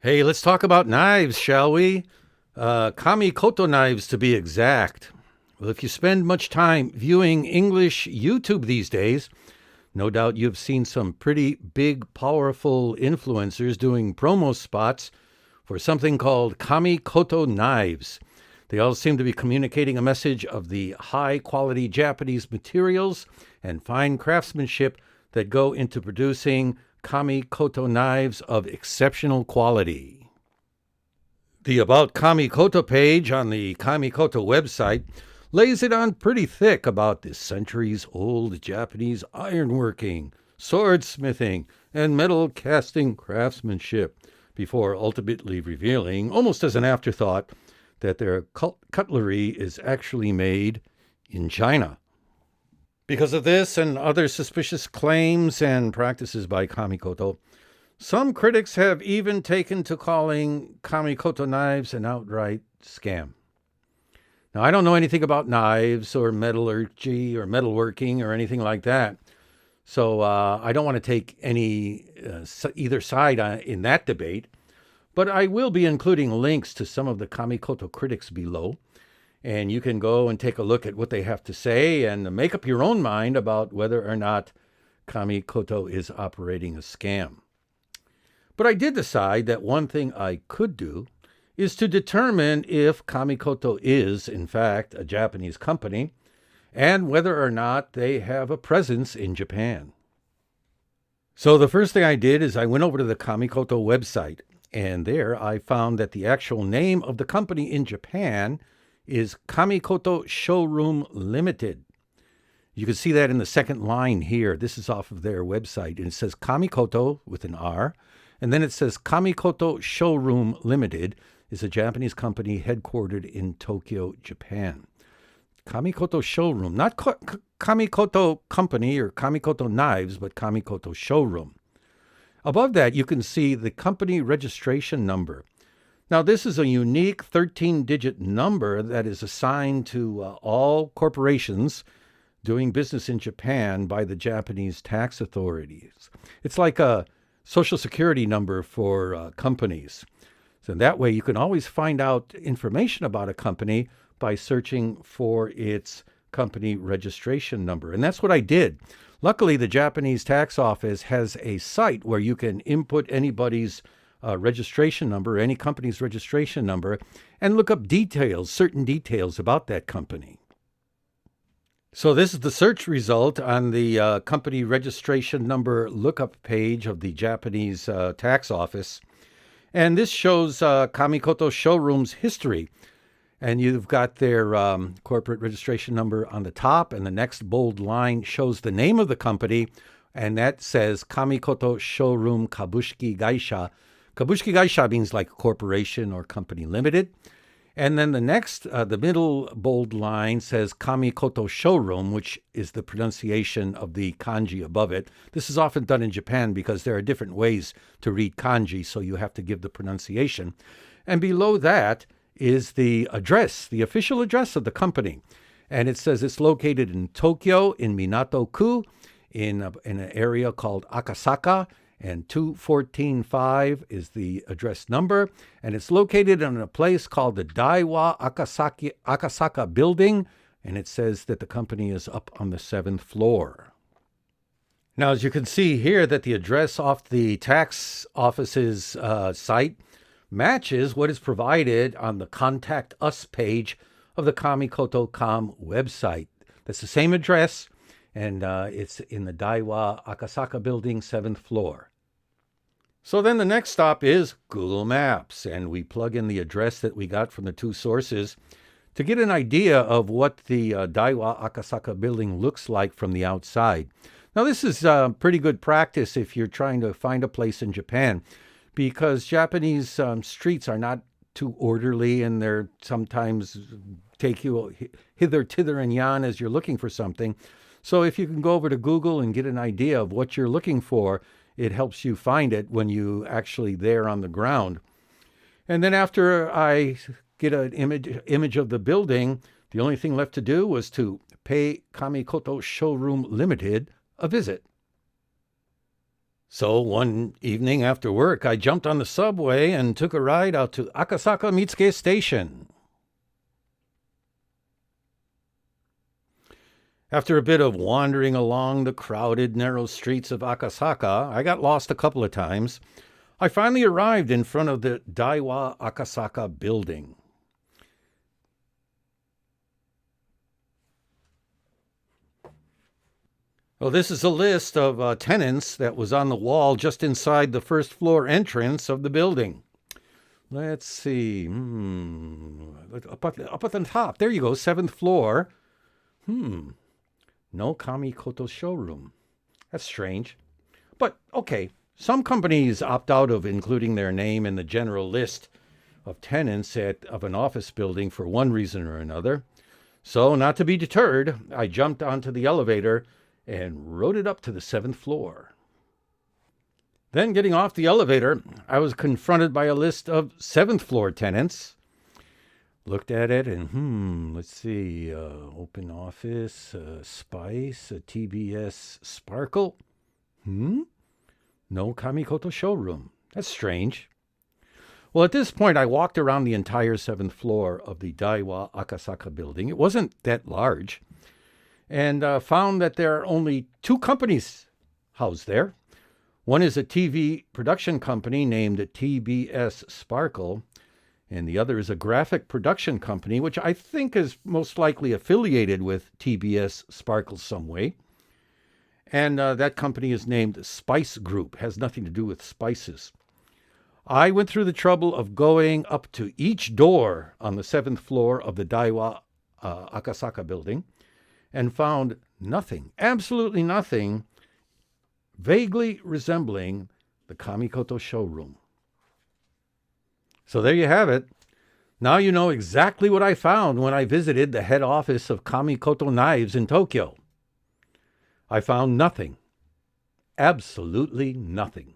Hey, let's talk about knives, shall we? Kamikoto knives, to be exact. Well, if you spend much time viewing English YouTube these days, no doubt you've seen some pretty big, powerful influencers doing promo spots for something called Kamikoto Knives. They all seem to be communicating a message of the high quality Japanese materials and fine craftsmanship that go into producing Kamikoto knives of exceptional quality. The About Kamikoto page on the Kamikoto website lays it on pretty thick about the centuries-old Japanese ironworking, swordsmithing, and metal casting craftsmanship, before ultimately revealing, almost as an afterthought, that their cutlery is actually made in China. Because of this and other suspicious claims and practices by Kamikoto, some critics have even taken to calling Kamikoto knives an outright scam. Now, I don't know anything about knives or metallurgy or metalworking or anything like that, so I don't want to take either side in that debate, but I will be including links to some of the Kamikoto critics below, and you can go and take a look at what they have to say and make up your own mind about whether or not Kamikoto is operating a scam. But I did decide that one thing I could do is to determine if Kamikoto is, in fact, a Japanese company, and whether or not they have a presence in Japan. So the first thing I did is I went over to the Kamikoto website, and there I found that the actual name of the company in Japan is Kamikoto Showroom Limited. You can see that in the second line here. This is off of their website, and it says Kamikoto with an R, and then it says Kamikoto Showroom Limited is a Japanese company headquartered in Tokyo, Japan. Kamikoto Showroom, not Kamikoto Company or Kamikoto Knives, but Kamikoto Showroom. Above that, you can see the company registration number. Now, this is a unique 13-digit number that is assigned to all corporations doing business in Japan by the Japanese tax authorities. It's like a social security number for companies. So that way you can always find out information about a company by searching for its company registration number. And that's what I did. Luckily, the Japanese tax office has a site where you can input anybody's registration number, any company's registration number, and look up certain details about that company. So this is the search result on the company registration number lookup page of the Japanese tax office. And this shows Kamikoto Showroom's history. And you've got their corporate registration number on the top, and the next bold line shows the name of the company, and that says Kamikoto Showroom Kabushiki Gaisha. Kabushiki Gaisha means like a corporation or company limited. And then the middle bold line says Kamikoto Showroom, which is the pronunciation of the kanji above it. This is often done in Japan because there are different ways to read kanji, so you have to give the pronunciation. And below that is the address, the official address of the company. And it says it's located in Tokyo, in Minato-ku, in an area called Akasaka, and 2145 is the address number, and it's located in a place called the Daiwa Akasaka building, and it says that the company is up on the 7th floor. Now, as you can see here, that the address off the tax office's site matches what is provided on the Contact Us page of the Kamikoto.com website. That's the same address, and it's in the Daiwa Akasaka building, 7th floor. So then the next stop is Google Maps, and we plug in the address that we got from the two sources to get an idea of what the Daiwa Akasaka building looks like from the outside. Now, this is pretty good practice if you're trying to find a place in Japan, because Japanese streets are not too orderly, and they're sometimes take you hither, tither, and yon as you're looking for something. So if you can go over to Google and get an idea of what you're looking for, it helps you find it when you actually there on the ground. And then after I get an image of the building, the only thing left to do was to pay Kamikoto Showroom Limited a visit. So one evening after work, I jumped on the subway and took a ride out to Akasaka Mitsuke Station. After a bit of wandering along the crowded, narrow streets of Akasaka, I got lost a couple of times. I finally arrived in front of the Daiwa Akasaka building. Well, this is a list of tenants that was on the wall just inside the first floor entrance of the building. Let's see. Up at the top. There you go, 7th floor. No Kamikoto showroom. That's strange. But, okay, some companies opt out of including their name in the general list of tenants of an office building for one reason or another. So, not to be deterred, I jumped onto the elevator and rode it up to the 7th floor. Then, getting off the elevator, I was confronted by a list of 7th floor tenants. Looked at it and, let's see, open office, Spice, TBS Sparkle. No Kamikoto showroom. That's strange. Well, at this point, I walked around the entire 7th floor of the Daiwa Akasaka building. It wasn't that large. And found that there are only 2 companies housed there. One is a TV production company named TBS Sparkle, and the other is a graphic production company, which I think is most likely affiliated with TBS Sparkle some way. And that company is named Spice Group, has nothing to do with spices. I went through the trouble of going up to each door on the 7th floor of the Daiwa Akasaka building and found nothing, absolutely nothing, vaguely resembling the Kamikoto showroom. So there you have it. Now you know exactly what I found when I visited the head office of Kamikoto Knives in Tokyo. I found nothing. Absolutely nothing.